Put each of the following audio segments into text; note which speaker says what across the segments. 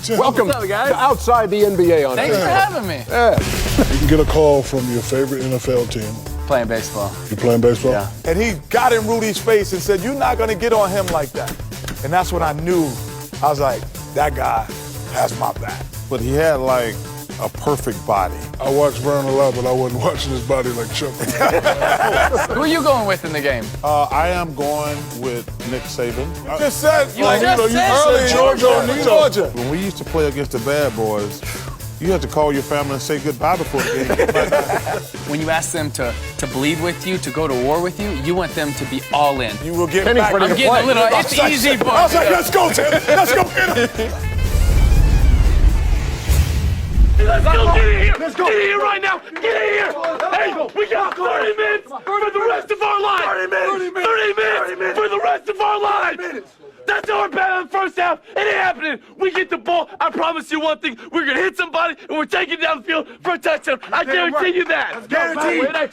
Speaker 1: Welcome
Speaker 2: What's up, guys?
Speaker 1: to Outside the NBA on
Speaker 2: Thanks for having me.
Speaker 1: Yeah.
Speaker 3: You can get a call from your favorite NFL team.
Speaker 2: Playing baseball.
Speaker 3: You playing baseball?
Speaker 2: Yeah.
Speaker 4: And he got in Rudy's face and said, "You're not going to get on him like that." And that's when I knew. I was like, that guy has my back.
Speaker 5: But he had like a perfect body.
Speaker 3: I watched Vern a lot, but I wasn't watching his body like Chuck.
Speaker 2: Who are you going with in the game?
Speaker 5: I am going with Nick Saban.
Speaker 4: You just said,
Speaker 2: You just said
Speaker 4: earlier, Georgia.
Speaker 5: When we used to play against the bad boys, you had to call your family and say goodbye before the game.
Speaker 2: When you ask them to bleed with you, to go to war with you, you want them to be all in.
Speaker 4: You will get
Speaker 1: Penny's
Speaker 4: back.
Speaker 1: ready
Speaker 2: I'm
Speaker 1: to
Speaker 2: getting
Speaker 1: play.
Speaker 2: a little, it's easy, boy.
Speaker 4: I was like, let's go, Tim. Let's go get him.
Speaker 6: Let's go, get in here! Let's go! Get in here right now! Get in here! Hey, we got 30 minutes for the rest of our lives! 30 minutes for the rest of our lives! That's our bad in the first half. It ain't happening. We get the ball. I promise you one thing. We're going to hit somebody, and we're taking it down the field for a touchdown. I guarantee you that.
Speaker 4: Guaranteed.
Speaker 6: Look at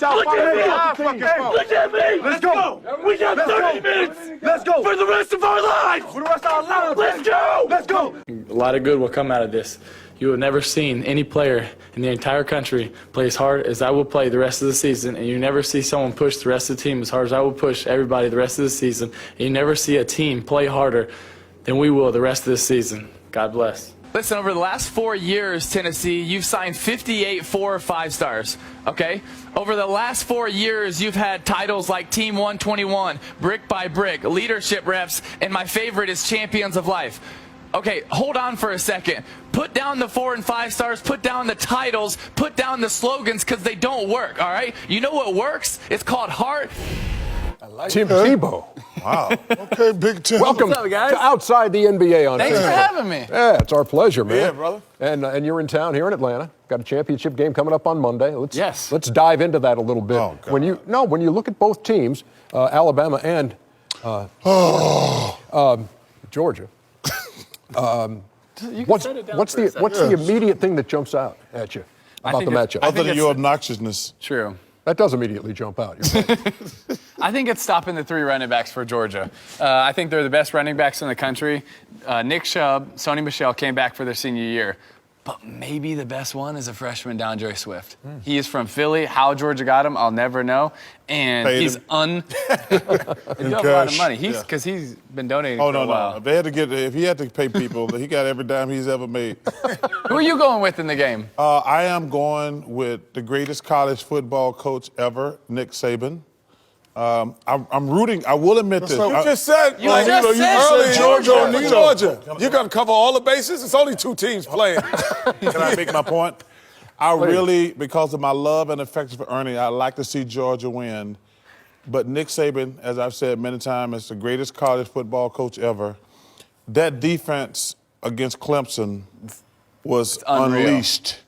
Speaker 6: me. Look at me.
Speaker 4: Let's go.
Speaker 6: We got 30 minutes
Speaker 4: Let's go.
Speaker 6: for the rest of our lives.
Speaker 4: For the rest of our lives.
Speaker 6: Let's go.
Speaker 4: Let's go.
Speaker 7: A lot of good will come out of this. You have never seen any player in the entire country play as hard as I will play the rest of the season, and you never see someone push the rest of the team as hard as I will push everybody the rest of the season, and you never see a team play harder than we will the rest of this season. God bless.
Speaker 2: Listen, over the last 4 years, Tennessee, you've signed 58 4 or 5 stars, okay? Over the last 4 years, you've had titles like Team 121, Brick by Brick, Leadership Reps, and my favorite is Champions of Life. Okay, hold on for a second. Put down the 4 and 5 stars, put down the titles, put down the slogans, because they don't work, all right? You know what works? It's called heart.
Speaker 1: Tim Tebow.
Speaker 5: Wow.
Speaker 3: Okay, Big Tim.
Speaker 1: Welcome
Speaker 2: What's up, guys?
Speaker 1: to Outside the NBA on
Speaker 2: Thanks for having me.
Speaker 1: Yeah, it's our pleasure, man.
Speaker 4: Yeah, brother.
Speaker 1: And you're in town here in Atlanta. Got a championship game coming up on Monday.
Speaker 2: Yes.
Speaker 1: Let's dive into that a little bit.
Speaker 5: Oh, God.
Speaker 1: When you look at both teams, Alabama and Georgia. What's the immediate thing that jumps out at you about the matchup?
Speaker 5: Other than your obnoxiousness.
Speaker 2: True.
Speaker 1: That does immediately jump out.
Speaker 2: I think it's stopping the 3 running backs for Georgia. I think they're the best running backs in the country. Nick Chubb, Sony Michel came back for their senior year. But maybe the best one is a freshman, DeAndre Swift. He is from Philly. How Georgia got him, I'll never know. And
Speaker 5: Paid
Speaker 2: he's
Speaker 5: him.
Speaker 2: he got a lot of
Speaker 5: cash.
Speaker 2: money. Because he's been donating
Speaker 5: Oh,
Speaker 2: for a
Speaker 5: no.
Speaker 2: while.
Speaker 5: If he had to pay people, he got every dime he's ever made.
Speaker 2: Who are you going with in the game?
Speaker 5: I am going with the greatest college football coach ever, Nick Saban. I'm rooting. I will admit this.
Speaker 4: You just said,
Speaker 2: You just said
Speaker 4: earlier,
Speaker 5: Georgia.
Speaker 4: Georgia. You're going to cover all the bases? It's only 2 teams playing.
Speaker 5: Can I make my point? I really, because of my love and affection for Ernie, I like to see Georgia win. But Nick Saban, as I've said many times, is the greatest college football coach ever. That defense against Clemson was
Speaker 2: unreal.
Speaker 5: unleashed.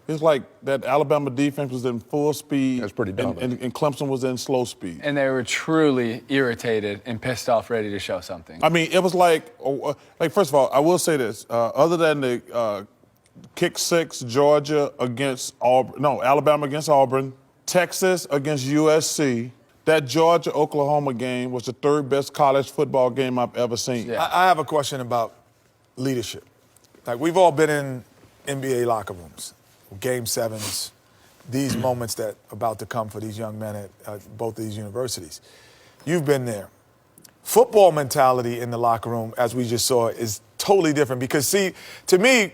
Speaker 5: It's like that Alabama defense was in full speed.
Speaker 1: That's pretty dominant.
Speaker 5: And Clemson was in slow speed.
Speaker 2: And they were truly irritated and pissed off, ready to show something.
Speaker 5: I mean, it was like first of all, I will say this. Other than the kick 6, Georgia against Auburn, no, Alabama against Auburn, Texas against USC, that Georgia-Oklahoma game was the 3rd best college football game I've ever seen.
Speaker 2: Yeah.
Speaker 4: I have a question about leadership. Like, we've all been in NBA locker rooms, game 7s, these moments that are about to come for these young men at both of these universities. You've been there. Football mentality in the locker room, as we just saw, is totally different because, see, to me,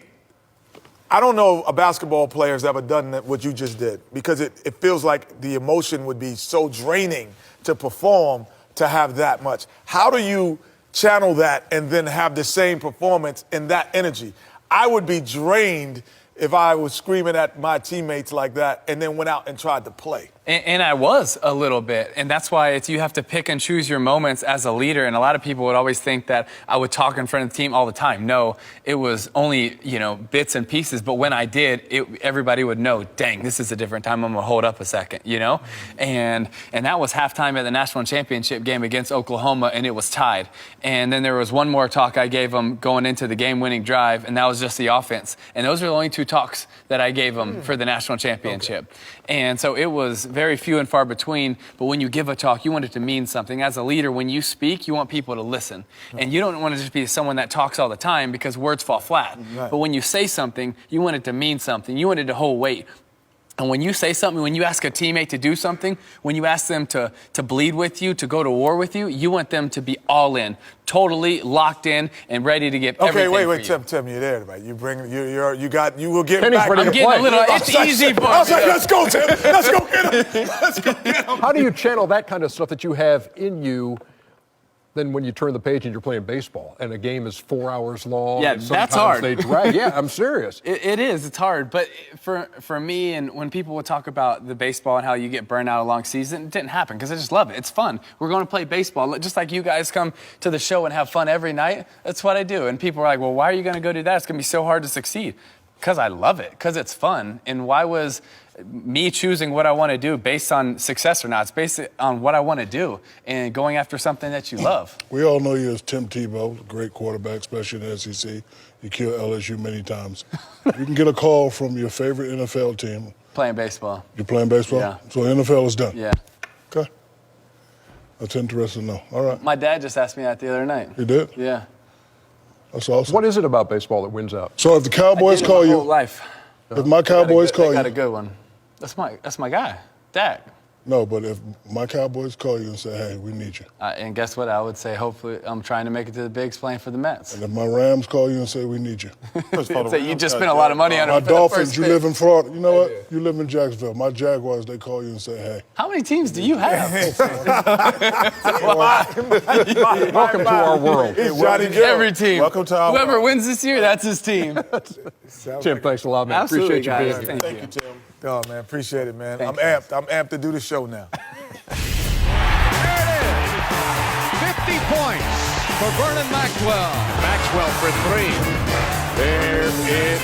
Speaker 4: I don't know a basketball player has ever done what you just did because it feels like the emotion would be so draining to perform to have that much. How do you channel that and then have the same performance and that energy? I would be drained if I was screaming at my teammates like that and then went out and tried to play.
Speaker 2: And I was a little bit. And that's why you have to pick and choose your moments as a leader. And a lot of people would always think that I would talk in front of the team all the time. No, it was only, bits and pieces. But when I did, everybody would know, dang, this is a different time. I'm going to hold up a second, And that was halftime at the national championship game against Oklahoma, and it was tied. And then there was one more talk I gave them going into the game-winning drive, and that was just the offense. And those are the only 2 talks that I gave them for the national championship. Okay. And so it was very few and far between, but when you give a talk, you want it to mean something. As a leader, when you speak, you want people to listen. And you don't want to just be someone that talks all the time because words fall flat. But when you say something, you want it to mean something. You want it to hold weight. And when you say something, when you ask a teammate to do something, when you ask them to bleed with you, to go to war with you, you want them to be all in, totally locked in and ready to give everything
Speaker 4: Okay, wait,
Speaker 2: for you.
Speaker 4: Tim, you're there, right? You will get
Speaker 1: Kenny's
Speaker 4: back.
Speaker 1: ready
Speaker 2: I'm
Speaker 1: to
Speaker 2: getting
Speaker 1: play.
Speaker 2: a little, it's easy for
Speaker 4: I was
Speaker 2: me.
Speaker 4: like, let's go, Tim. Let's go get him. Let's go get him.
Speaker 1: How do you channel that kind of stuff that you have in you then when you turn the page and you're playing baseball and a game is 4 hours long?
Speaker 2: Yeah,
Speaker 1: and
Speaker 2: that's
Speaker 1: sometimes
Speaker 2: hard.
Speaker 1: They drag. Yeah, I'm serious.
Speaker 2: It is. It's hard. But for me, and when people would talk about the baseball and how you get burned out a long season, it didn't happen because I just love it. It's fun. We're going to play baseball. Just like you guys come to the show and have fun every night, that's what I do. And people are like, well, why are you going to go do that? It's going to be so hard to succeed. Because I love it. Because it's fun. And why was me choosing what I want to do based on success or not? It's based on what I want to do and going after something that you love.
Speaker 3: We all know you as Tim Tebow, a great quarterback, especially in the SEC. You killed LSU many times. You can get a call from your favorite NFL team.
Speaker 2: Playing baseball.
Speaker 3: You're playing baseball?
Speaker 2: Yeah.
Speaker 3: So NFL is done?
Speaker 2: Yeah.
Speaker 3: Okay. That's interesting to know. All right.
Speaker 2: My dad just asked me that the other night.
Speaker 3: You did?
Speaker 2: Yeah.
Speaker 3: That's awesome.
Speaker 1: What is it about baseball that wins out?
Speaker 3: So if the Cowboys
Speaker 2: I did it
Speaker 3: call
Speaker 2: my
Speaker 3: you,
Speaker 2: whole life.
Speaker 3: if my Cowboys call
Speaker 2: They got a
Speaker 3: you,
Speaker 2: good one. That's my guy, Dak.
Speaker 3: no, but if my Cowboys call you and say, hey, we need you.
Speaker 2: And guess what? I would say, hopefully, I'm trying to make it to the bigs playing for the Mets.
Speaker 3: And if my Rams call you and say, we need you.
Speaker 2: So you just spent a lot of money on
Speaker 3: My
Speaker 2: him for the
Speaker 3: Dolphins,
Speaker 2: first
Speaker 3: you
Speaker 2: pick.
Speaker 3: live in Florida. You know what? You live in Jacksonville. My Jaguars, they call you and say, hey.
Speaker 2: How many teams do you have?
Speaker 1: Welcome to our world.
Speaker 4: Johnny Gill.
Speaker 2: Every team.
Speaker 5: Welcome to our
Speaker 2: Whoever
Speaker 5: world.
Speaker 2: wins this year, that's his team.
Speaker 1: Tim, thanks a lot, man.
Speaker 2: Absolutely,
Speaker 1: Appreciate you
Speaker 2: guys.
Speaker 1: being here.
Speaker 2: Thank you.
Speaker 5: Tim.
Speaker 4: Oh, man, appreciate it, man.
Speaker 2: Thank
Speaker 4: I'm
Speaker 2: you.
Speaker 4: amped. I'm amped to do the show now.
Speaker 8: 50 points for Vernon Maxwell. Maxwell for three. There it is.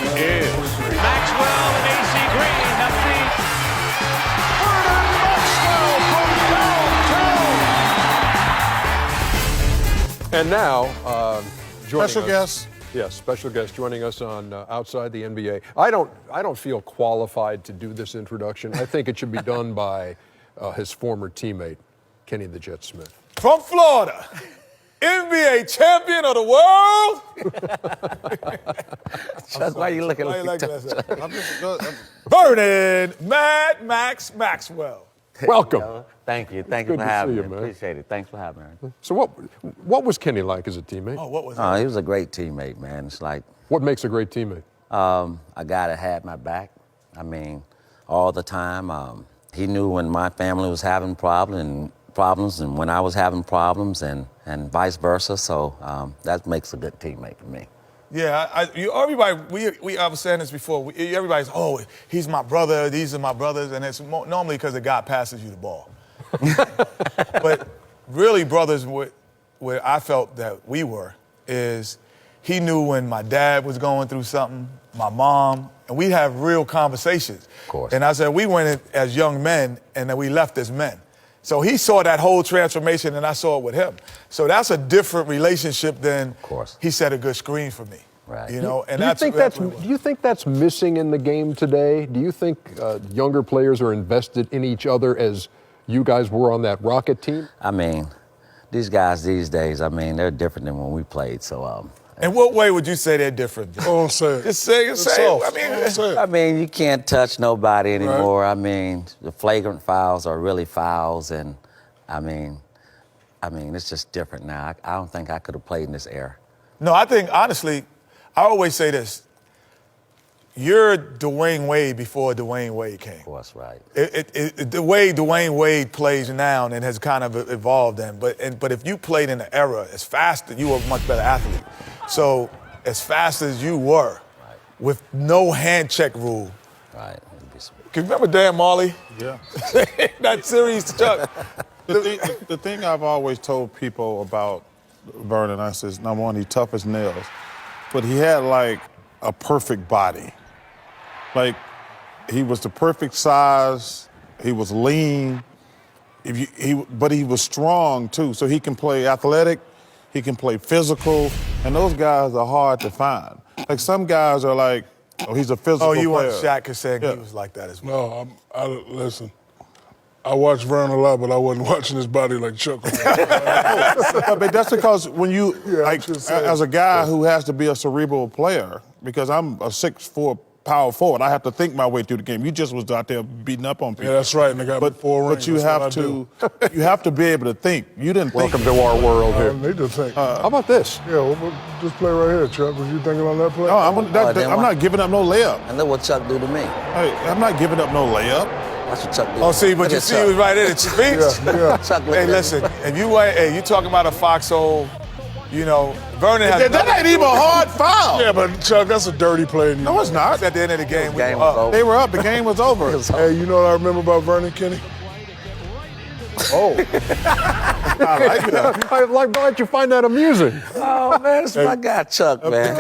Speaker 8: Maxwell and AC Green. That's the Vernon Maxwell from downtown.
Speaker 1: And now, joining
Speaker 5: Special
Speaker 1: us,
Speaker 5: guest.
Speaker 1: Yes, special guest joining us on Outside the NBA. I don't feel qualified to do this introduction. I think it should be done by his former teammate, Kenny the Jet Smith.
Speaker 4: From Florida, NBA champion of the world.
Speaker 9: Chuck, why are you looking
Speaker 4: Why you
Speaker 9: like
Speaker 4: like that?
Speaker 5: I'm just good.
Speaker 4: Vernon Mad Max Maxwell.
Speaker 1: Welcome.
Speaker 9: Thank you. Thank
Speaker 1: Good
Speaker 9: you for
Speaker 1: to
Speaker 9: having
Speaker 1: see
Speaker 9: me.
Speaker 1: you, man.
Speaker 9: Appreciate it. Thanks for having me.
Speaker 1: So what was Kenny like as a teammate?
Speaker 4: Oh, what was
Speaker 9: Oh,
Speaker 4: that?
Speaker 9: he was a great teammate, man. It's like
Speaker 1: What makes a great teammate?
Speaker 9: a guy that had my back. I mean, all the time. He knew when my family was having problems and when I was having problems and vice versa. So that makes a good teammate for me.
Speaker 4: Yeah, everybody, I was saying this before. Everybody's, oh, he's my brother, these are my brothers, and it's normally because the guy passes you the ball. But really, brothers, where I felt that we were, is he knew when my dad was going through something, my mom, and we'd have real conversations.
Speaker 9: Of course.
Speaker 4: And I said, we went in as young men, and then we left as men. So he saw that whole transformation, and I saw it with him. So that's a different relationship than
Speaker 9: course.
Speaker 4: he set a good screen for me.
Speaker 9: Right.
Speaker 4: You know, and
Speaker 1: Do you think
Speaker 4: that's what it was.
Speaker 1: do you think that's missing in the game today? Do you think younger players are invested in each other as you guys were on that Rocket team?
Speaker 9: I mean, these guys these days, I mean, they're different than when we played. So
Speaker 4: In what way would you say they're different?
Speaker 3: Don't say it.
Speaker 4: Just say it.
Speaker 3: It's
Speaker 4: Say it.
Speaker 3: soft.
Speaker 4: I mean,
Speaker 3: Don't say it.
Speaker 9: I mean, you can't touch nobody anymore. I mean, the flagrant fouls are really fouls, and I mean, it's just different now. I don't think I could have played in this era.
Speaker 4: no, I think, honestly, I always say this. You're Dwayne Wade before Dwayne Wade came.
Speaker 9: Of course, right.
Speaker 4: The way Dwayne Wade plays now and has kind of evolved then. But if you played in the era as fast, you were a much better athlete. So as fast as you were, with no hand check rule.
Speaker 9: Right.
Speaker 4: Can you remember Dan Marley?
Speaker 5: Yeah.
Speaker 4: That series, Chuck.
Speaker 5: The thing I've always told people about Vernon, I says, number one, he's tough as nails, but he had like a perfect body. Like, he was the perfect size, he was lean, but he was strong too, so he can play athletic, he can play physical, and those guys are hard to find. Like, some guys are like, oh, he's a physical
Speaker 4: Oh, you
Speaker 5: player.
Speaker 4: want Shaq saying
Speaker 5: Yeah.
Speaker 4: he was like that as well.
Speaker 3: No, listen. I watched Vern a lot, but I wasn't watching his body like Chuck.
Speaker 5: But that's because when you,
Speaker 3: I'm just saying.
Speaker 5: as a guy who has to be a cerebral player, because I'm a 6'4" power forward, I have to think my way through the game. You just was out there beating up on people.
Speaker 3: Yeah, that's right. And they got
Speaker 5: But
Speaker 3: 4 rings.
Speaker 5: you
Speaker 3: That's
Speaker 5: have you have to be able to think. You didn't think.
Speaker 1: Welcome to our world
Speaker 3: I
Speaker 1: here.
Speaker 3: need to think.
Speaker 1: How about this?
Speaker 3: Yeah, well, this play right here, Chuck. Was you thinking on that play?
Speaker 5: No, I'm not giving up no layup.
Speaker 9: And look what Chuck do to me.
Speaker 5: Hey, I'm not giving up no layup.
Speaker 9: Watch what Chuck do.
Speaker 4: Oh, see, but
Speaker 9: Look
Speaker 4: you
Speaker 9: at
Speaker 4: see,
Speaker 9: Chuck.
Speaker 4: he was right in it. Speaks.
Speaker 3: Yeah.
Speaker 9: Chuck looked
Speaker 4: Hey,
Speaker 9: at me.
Speaker 4: listen, if you talking about a foxhole, Vernon has
Speaker 5: That ain't even a hard foul.
Speaker 3: Yeah, but Chuck, that's a dirty play.
Speaker 5: No, it's not.
Speaker 4: At the end of the game, we
Speaker 9: Game
Speaker 4: were
Speaker 9: was
Speaker 4: up.
Speaker 9: over.
Speaker 5: They were up. The game was over.
Speaker 3: Hey, you know what I remember about Vernon, Kenny?
Speaker 1: Oh.
Speaker 5: I like that.
Speaker 1: Why don't you find that amusing?
Speaker 9: Oh, man, it's my guy, Chuck, man.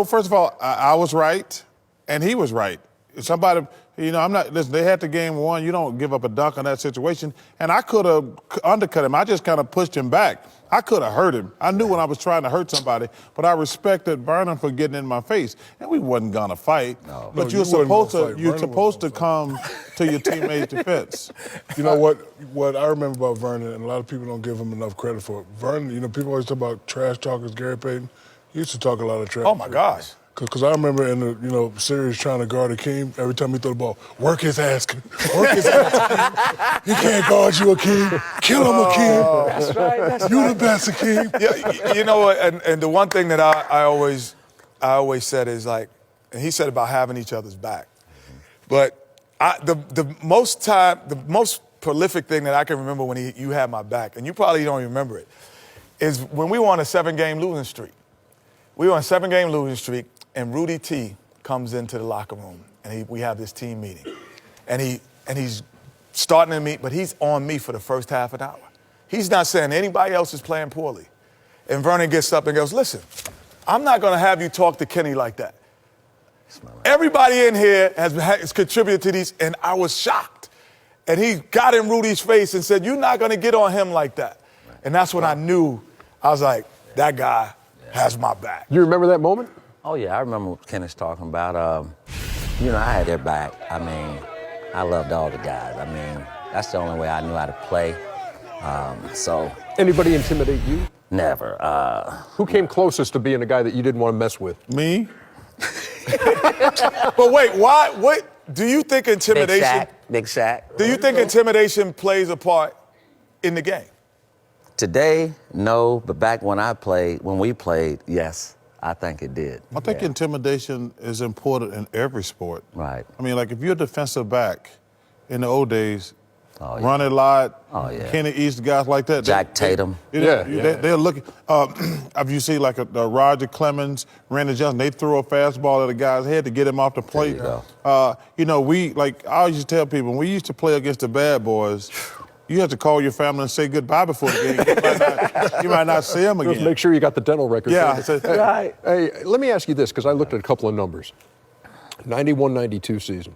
Speaker 5: First of all, I was right, and he was right. Somebody, I'm not, listen, they had the game won. You don't give up a dunk on that situation. And I could have undercut him. I just kind of pushed him back. I could have hurt him. I knew when I was trying to hurt somebody, but I respected Vernon for getting in my face. And we wasn't going to fight.
Speaker 3: No,
Speaker 5: But
Speaker 3: you
Speaker 5: you're
Speaker 3: wasn't
Speaker 5: supposed
Speaker 3: gonna
Speaker 5: to,
Speaker 3: fight.
Speaker 5: you're
Speaker 3: Vernon
Speaker 5: supposed to
Speaker 3: wasn't
Speaker 5: come to your teammate's defense.
Speaker 3: You know what I remember about Vernon, and a lot of people don't give him enough credit for it. Vernon, people always talk about trash talkers, Gary Payton. He used to talk a lot of trash.
Speaker 4: Oh, my gosh.
Speaker 3: Because I remember in the series trying to guard Akeem, every time he threw the ball, work his ass, work his ass, Akeem. He can't guard you, Akeem. Kill him, Akeem.
Speaker 9: That's right.
Speaker 3: You the best, Akeem.
Speaker 4: Yeah, you know what? And the one thing that I always said is like, and he said about having each other's back. But the most prolific thing that I can remember when you had my back, and you probably don't remember it, is when we were on a 7-game losing streak. We were on a 7-game losing streak, and Rudy T comes into the locker room, and we have this team meeting, and he's starting to meet, but he's on me for the first half an hour. He's not saying anybody else is playing poorly. And Vernon gets up and goes, listen, I'm not going to have you talk to Kenny like that. Everybody in here has contributed to these, and I was shocked. And he got in Rudy's face and said, you're not going to get on him like that. And that's when I knew, I was like, that guy has my back.
Speaker 1: You remember that moment?
Speaker 9: Oh, yeah, I remember what Kenneth's talking about. I had their back. I mean, I loved all the guys. I mean, that's the only way I knew how to play.
Speaker 1: Anybody intimidate you?
Speaker 9: Never.
Speaker 1: Who came closest to being a guy that you didn't want to mess with?
Speaker 5: Me?
Speaker 4: But wait, why? What do you think intimidation?
Speaker 9: Big Shaq.
Speaker 4: Do you think intimidation plays a part in the game?
Speaker 9: Today, no, but back when we played, yes, I think it did.
Speaker 5: I think intimidation is important in every sport.
Speaker 9: Right.
Speaker 5: I mean, like if you're a defensive back in the old days,
Speaker 9: Oh, yeah.
Speaker 5: Ronnie Lott,
Speaker 9: yeah.
Speaker 5: Kenny East, guys like that.
Speaker 9: Jack Tatum.
Speaker 5: They're looking. If you see like a Roger Clemens, Randy Johnson, they throw a fastball at a guy's head to get him off the plate.
Speaker 9: There you go.
Speaker 5: I used to tell people, when we used to play against the bad boys, you have to call your family and say goodbye before the game. You might not see them again.
Speaker 1: Just make sure you got the dental records.
Speaker 5: Yeah.
Speaker 9: Right.
Speaker 1: Hey, let me ask you this, because I looked at a couple of numbers. 91-92 season.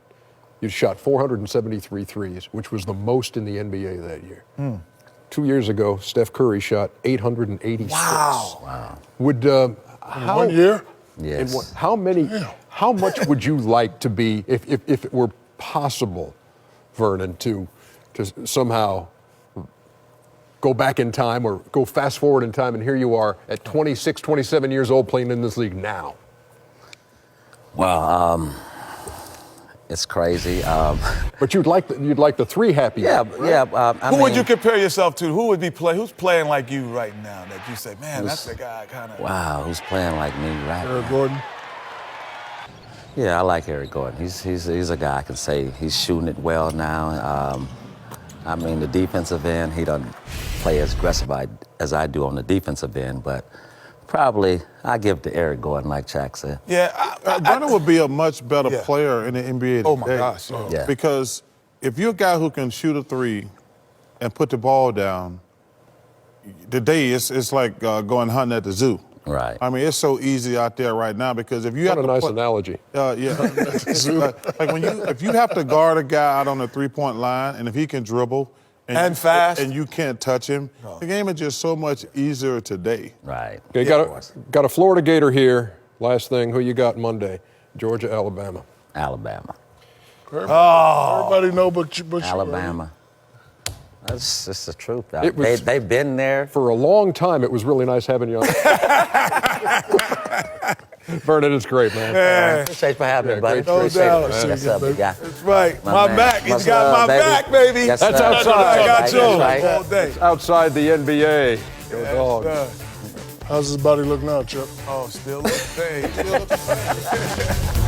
Speaker 1: You shot 473 threes, which was the most in the NBA that year. 2 years ago, Steph Curry shot 886.
Speaker 4: Wow.
Speaker 1: Would
Speaker 3: In 1 year?
Speaker 9: Yes.
Speaker 1: How much would you like to be, if it were possible, Vernon, to somehow go back in time or go fast forward in time, and here you are at 26, 27 years old playing in this league now?
Speaker 9: Well, it's crazy.
Speaker 1: But you'd like the three happy.
Speaker 9: Yeah.
Speaker 4: Who would you compare yourself to? Who would be who's playing like you right now that you say, man, that's the guy kind of.
Speaker 9: Wow, who's playing like me right
Speaker 3: Eric
Speaker 9: now?
Speaker 3: Gordon?
Speaker 9: Yeah, I like Eric Gordon. He's a guy I can say he's shooting it well now. The defensive end, he doesn't play as aggressive as I do on the defensive end, but probably I give it to Eric Gordon, like Shaq said.
Speaker 4: Yeah,
Speaker 5: Vernon would be a much better player in the NBA today.
Speaker 4: Oh my gosh!
Speaker 9: Yeah.
Speaker 5: Because if you're a guy who can shoot a three and put the ball down, today it's like going hunting at the zoo.
Speaker 9: Right.
Speaker 5: I mean, it's so easy out there right now because if you
Speaker 1: What
Speaker 5: have
Speaker 1: a
Speaker 5: to
Speaker 1: nice
Speaker 5: put,
Speaker 1: analogy.
Speaker 5: if you have to guard a guy out on the 3-point line, and if he can dribble
Speaker 4: And fast.
Speaker 5: and you can't touch him, the game is just so much easier today.
Speaker 9: Right.
Speaker 1: Okay, got a Florida Gator here. Last thing, who you got Monday? Georgia, Alabama.
Speaker 9: Alabama.
Speaker 3: Everybody know but you.
Speaker 9: Alabama. That's just the truth. They've been there.
Speaker 1: For a long time, it was really nice having you on. Vernon, it's great, man.
Speaker 9: Appreciate you for having me, buddy.
Speaker 4: No
Speaker 9: Appreciate
Speaker 4: doubt.
Speaker 9: it. Yes, sir, big guy.
Speaker 4: That's right. My
Speaker 9: man.
Speaker 4: back. He's
Speaker 9: What's
Speaker 4: got
Speaker 9: up,
Speaker 4: my back, baby.
Speaker 9: Yes,
Speaker 1: That's
Speaker 9: sir.
Speaker 1: outside.
Speaker 4: I got you
Speaker 9: That's right.
Speaker 4: all day.
Speaker 1: Outside the NBA. Go Dogs.
Speaker 4: Yes,
Speaker 3: How's his body look now, Chip?
Speaker 4: Oh, still looking big. Still looking big.